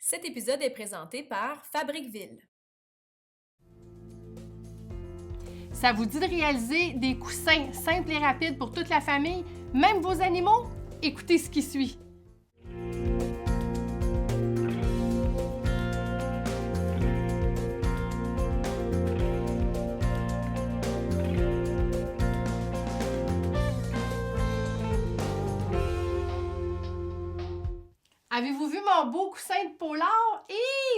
Cet épisode est présenté par Fabriqueville. Ça vous dit de réaliser des coussins simples et rapides pour toute la famille, même vos animaux? Écoutez ce qui suit. Avez-vous vu mon beau coussin de polar?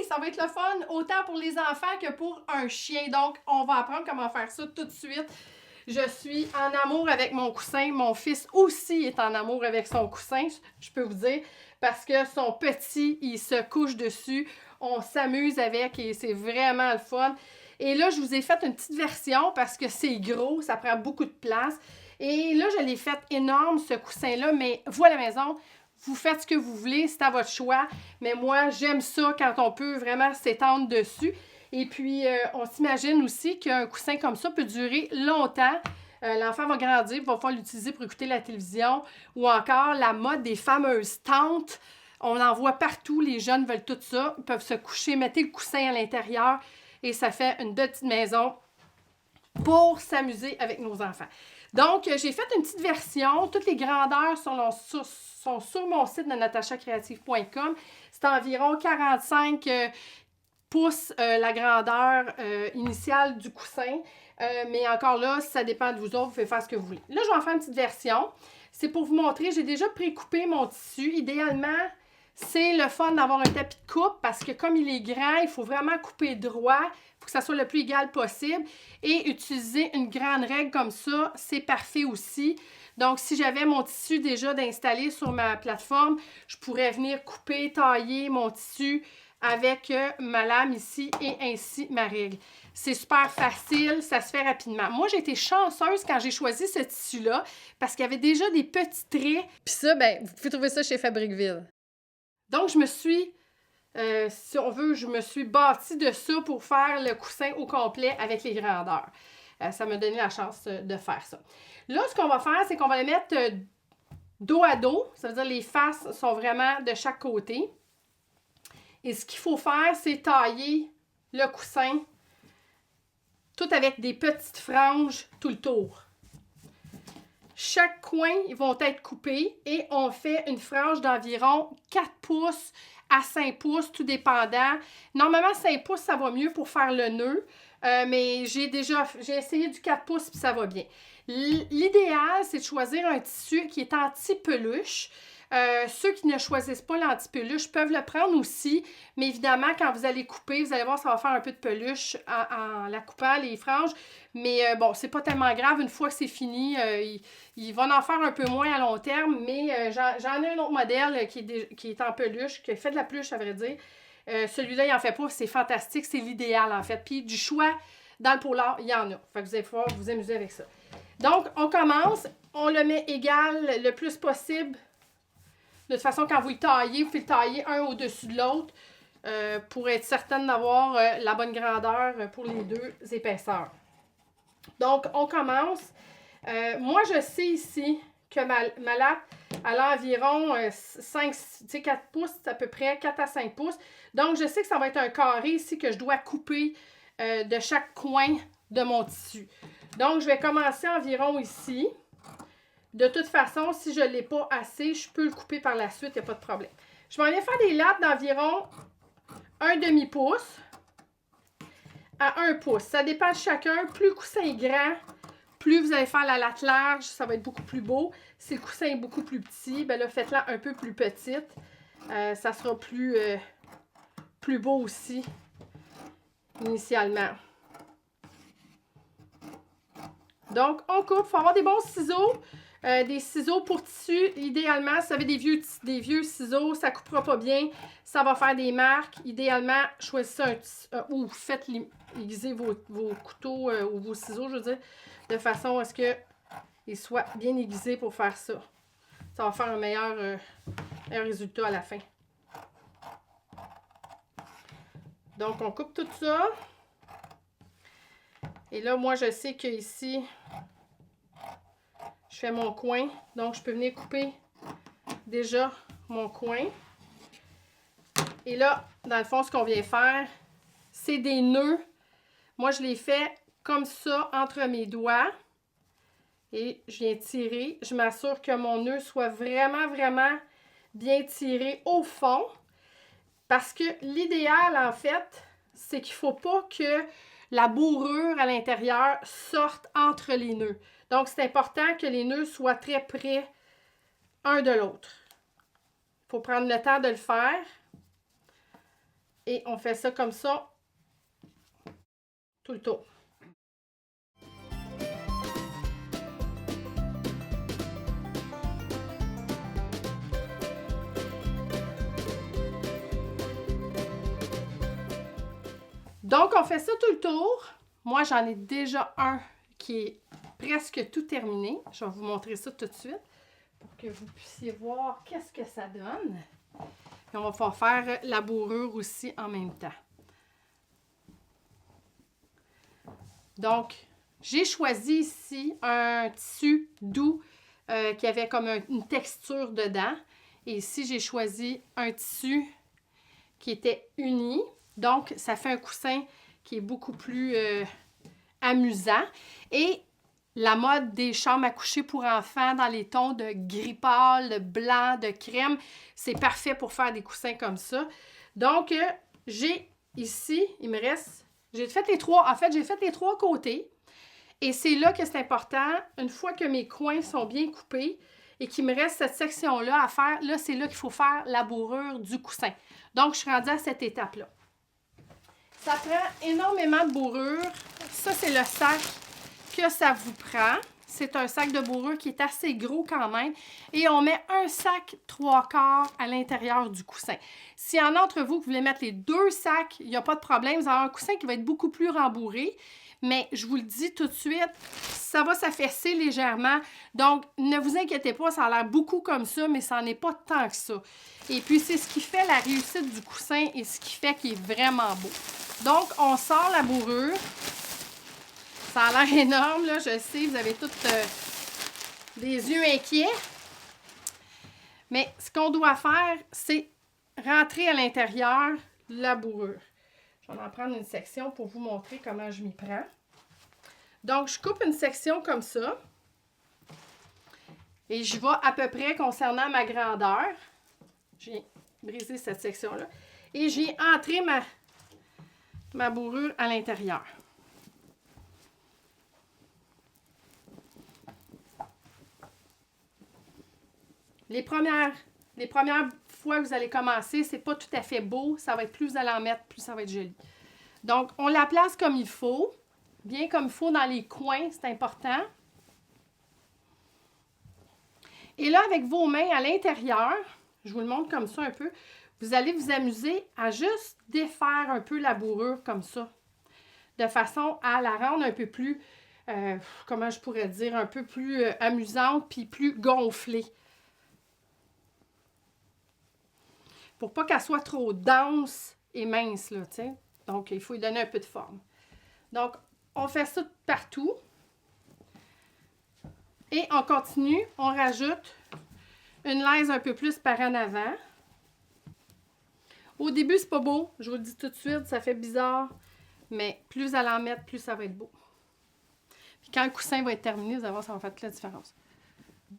Ça va être le fun autant pour les enfants que pour un chien. Donc, on va apprendre comment faire ça tout de suite. Je suis en amour avec mon coussin. Mon fils aussi est en amour avec son coussin, je peux vous dire, parce que son petit, il se couche dessus. On s'amuse avec et c'est vraiment le fun. Et là, je vous ai fait une petite version parce que c'est gros, ça prend beaucoup de place. Et là, je l'ai fait énorme, ce coussin-là, mais vous à la maison, vous faites ce que vous voulez, c'est à votre choix. Mais moi, j'aime ça quand on peut vraiment s'étendre dessus. Et puis, on s'imagine aussi qu'un coussin comme ça peut durer longtemps. L'enfant va grandir, va pouvoir l'utiliser pour écouter la télévision. Ou encore, la mode des fameuses tentes. On en voit partout, les jeunes veulent tout ça. Ils peuvent se coucher, mettre le coussin à l'intérieur. Et ça fait une petite maison pour s'amuser avec nos enfants. Donc, j'ai fait une petite version. Toutes les grandeurs sont sur mon site de natachacreative.com. C'est environ 45 pouces la grandeur initiale du coussin. Mais encore là, ça dépend de vous autres. Vous pouvez faire ce que vous voulez. Là, je vais en faire une petite version. C'est pour vous montrer. J'ai déjà pré-coupé mon tissu. Idéalement, c'est le fun d'avoir un tapis de coupe parce que comme il est grand, il faut vraiment couper droit. Il faut que ça soit le plus égal possible. Et utiliser une grande règle comme ça, c'est parfait aussi. Donc, si j'avais mon tissu déjà d'installer sur ma plateforme, je pourrais venir couper, tailler mon tissu avec ma lame ici et ainsi ma règle. C'est super facile, ça se fait rapidement. Moi, j'ai été chanceuse quand j'ai choisi ce tissu-là parce qu'il y avait déjà des petits traits. Puis ça, ben, vous pouvez trouver ça chez Fabriqueville. Donc, je me suis, si on veut, je me suis bâtie de ça pour faire le coussin au complet avec les grandeurs. Ça m'a donné la chance de faire ça. Là, ce qu'on va faire, c'est qu'on va les mettre dos à dos. Ça veut dire que les faces sont vraiment de chaque côté. Et ce qu'il faut faire, c'est tailler le coussin tout avec des petites franges tout le tour. Chaque coin, ils vont être coupés et on fait une frange d'environ 4 pouces à 5 pouces, tout dépendant. Normalement, 5 pouces, ça va mieux pour faire le nœud, mais j'ai essayé du 4 pouces puis ça va bien. L'idéal, c'est de choisir un tissu qui est anti-peluche. Ceux qui ne choisissent pas l'anti-peluche peuvent le prendre aussi, mais évidemment, quand vous allez couper, vous allez voir, ça va faire un peu de peluche en la coupant, les franges. Mais bon, c'est pas tellement grave. Une fois que c'est fini, il va en faire un peu moins à long terme, mais j'en ai un autre modèle qui est en peluche, qui fait de la peluche, à vrai dire. Celui-là, il n'en fait pas, c'est fantastique, c'est l'idéal en fait. Puis du choix dans le polar, il y en a. Fait que vous allez pouvoir vous amuser avec ça. Donc, on commence, on le met égal le plus possible. De toute façon, quand vous le taillez, vous pouvez le tailler un au-dessus de l'autre pour être certaine d'avoir la bonne grandeur pour les deux épaisseurs. Donc, on commence. Moi, je sais ici que ma latte, elle a environ 4 pouces, à peu près 4 à 5 pouces. Donc, je sais que ça va être un carré ici que je dois couper de chaque coin de mon tissu. Donc, je vais commencer environ ici. De toute façon, si je ne l'ai pas assez, je peux le couper par la suite, il n'y a pas de problème. Je vais aller faire des lattes d'environ un demi-pouce à 1 pouce. Ça dépend de chacun. Plus le coussin est grand, plus vous allez faire la latte large, ça va être beaucoup plus beau. Si le coussin est beaucoup plus petit, ben là, faites-la un peu plus petite. Ça sera plus beau aussi, initialement. Donc, on coupe. Il faut avoir des bons ciseaux. Des ciseaux pour tissu, idéalement, si vous avez des vieux ciseaux, ça ne coupera pas bien, ça va faire des marques. Idéalement, choisissez ou faites aiguiser vos couteaux ou vos ciseaux, je veux dire, de façon à ce qu'ils soient bien aiguisés pour faire ça. Ça va faire un meilleur résultat à la fin. Donc, on coupe tout ça. Et là, moi, je sais que ici, je fais mon coin. Donc, je peux venir couper déjà mon coin. Et là, dans le fond, ce qu'on vient faire, c'est des nœuds. Moi, je les fais comme ça entre mes doigts. Et je viens tirer. Je m'assure que mon nœud soit vraiment, vraiment bien tiré au fond. Parce que l'idéal, en fait, c'est qu'il ne faut pas que la bourrure à l'intérieur sorte entre les nœuds. Donc, c'est important que les nœuds soient très près un de l'autre. Il faut prendre le temps de le faire. Et on fait ça comme ça tout le tour. Donc, on fait ça tout le tour. Moi, j'en ai déjà un qui est presque tout terminé. Je vais vous montrer ça tout de suite pour que vous puissiez voir qu'est-ce que ça donne. Puis on va pouvoir faire la bourrure aussi en même temps. Donc, j'ai choisi ici un tissu doux qui avait comme une texture dedans. Et ici, j'ai choisi un tissu qui était uni. Donc, ça fait un coussin qui est beaucoup plus amusant. Et la mode des chambres à coucher pour enfants dans les tons de gris pâle, de blanc, de crème, c'est parfait pour faire des coussins comme ça. Donc, j'ai ici, il me reste, j'ai fait les trois, en fait, j'ai fait les trois côtés. Et c'est là que c'est important, une fois que mes coins sont bien coupés et qu'il me reste cette section-là à faire, là, c'est là qu'il faut faire la bourrure du coussin. Donc, je suis rendue à cette étape-là. Ça prend énormément de bourrure. Ça, c'est le sac que ça vous prend. C'est un sac de bourrure qui est assez gros quand même. Et on met un sac 3/4 à l'intérieur du coussin. S'il y en a d'entre vous qui voulez mettre les deux sacs, il n'y a pas de problème. Vous avez un coussin qui va être beaucoup plus rembourré. Mais je vous le dis tout de suite, ça va s'affaisser légèrement. Donc, ne vous inquiétez pas, ça a l'air beaucoup comme ça, mais ça n'en est pas tant que ça. Et puis, c'est ce qui fait la réussite du coussin et ce qui fait qu'il est vraiment beau. Donc, on sort la bourrure. Ça a l'air énorme, là, je sais, vous avez tous des yeux inquiets. Mais ce qu'on doit faire, c'est rentrer à l'intérieur la bourrure. Je vais en prendre une section pour vous montrer comment je m'y prends. Donc, je coupe une section comme ça. Et je vais à peu près concernant ma grandeur. J'ai brisé cette section-là. Et j'ai entré ma bourrure à l'intérieur. Les premières fois que vous allez commencer, c'est pas tout à fait beau. Ça va être plus vous allez en mettre, plus ça va être joli. Donc, on la place comme il faut. Bien comme il faut dans les coins, c'est important. Et là, avec vos mains à l'intérieur, je vous le montre comme ça un peu, vous allez vous amuser à juste défaire un peu la bourrure comme ça. De façon à la rendre un peu plus, comment je pourrais dire, un peu plus amusante puis plus gonflée. Pour pas qu'elle soit trop dense et mince, là, tu sais. Donc, il faut lui donner un peu de forme. Donc, on fait ça partout. Et on continue, on rajoute une laise un peu plus par en avant. Au début, c'est pas beau, je vous le dis tout de suite, ça fait bizarre. Mais plus vous allez en mettre, plus ça va être beau. Puis quand le coussin va être terminé, vous allez voir, ça va faire toute la différence.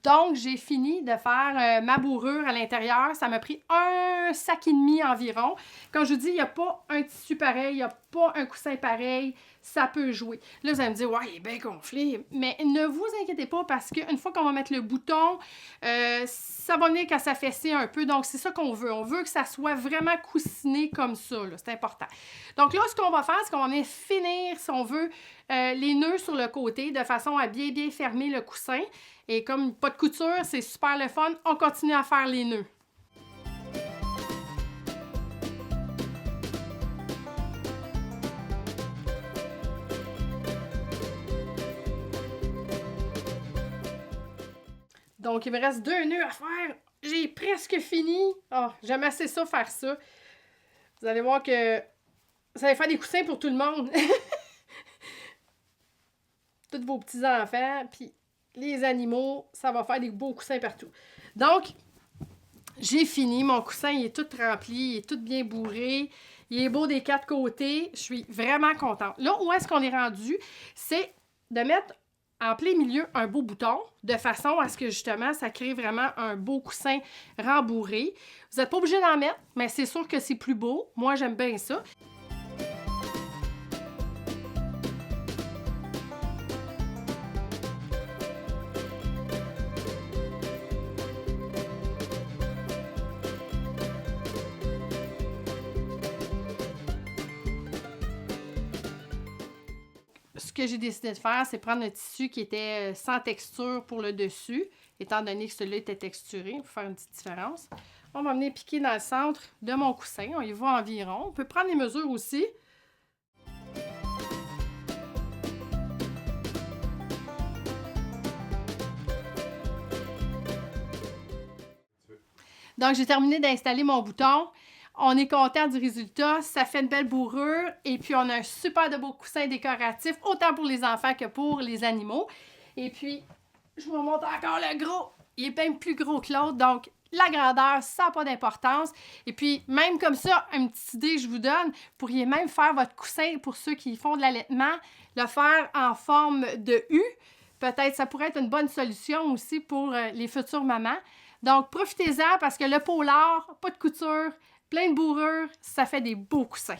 Donc, j'ai fini de faire ma bourrure à l'intérieur. Ça m'a pris un sac et demi environ. Comme je vous dis, il n'y a pas un tissu pareil, il n'y a pas un coussin pareil. Ça peut jouer. Là, vous allez me dire, ouais, il est bien gonflé. Mais ne vous inquiétez pas parce qu'une fois qu'on va mettre le bouton, ça va venir qu'à s'affaisser un peu. Donc, c'est ça qu'on veut. On veut que ça soit vraiment coussiné comme ça. C'est important. Donc là, ce qu'on va faire, c'est qu'on va venir finir, si on veut, les nœuds sur le côté de façon à bien, bien fermer le coussin. Et comme pas de couture, c'est super le fun, on continue à faire les nœuds. Donc, il me reste 2 nœuds à faire. J'ai presque fini. Oh, j'aime assez ça, faire ça. Vous allez voir que ça va faire des coussins pour tout le monde. Tous vos petits-enfants, puis les animaux, ça va faire des beaux coussins partout. Donc, J'ai fini. Mon coussin, il est tout rempli, il est tout bien bourré. Il est beau des 4 côtés. Je suis vraiment contente. Là, où est-ce qu'on est rendu? C'est de mettre en plein milieu un beau bouton, de façon à ce que, justement, ça crée vraiment un beau coussin rembourré. Vous n'êtes pas obligé d'en mettre, mais c'est sûr que c'est plus beau. Moi, j'aime bien ça. Ce que j'ai décidé de faire, c'est prendre un tissu qui était sans texture pour le dessus, étant donné que celui-là était texturé, pour faire une petite différence. On va venir piquer dans le centre de mon coussin. On y va environ. On peut prendre les mesures aussi. Donc, j'ai terminé d'installer mon bouton. On est content du résultat. Ça fait une belle bourrure. Et puis, on a un super de beau coussin décoratif, autant pour les enfants que pour les animaux. Et puis, je vous montre encore le gros. Il est même plus gros que l'autre. Donc, la grandeur, ça n'a pas d'importance. Et puis, même comme ça, une petite idée que je vous donne, vous pourriez même faire votre coussin pour ceux qui font de l'allaitement, le faire en forme de U. Peut-être ça pourrait être une bonne solution aussi pour les futures mamans. Donc, profitez-en parce que le polar, pas de couture, plein de bourrure, ça fait des beaux coussins.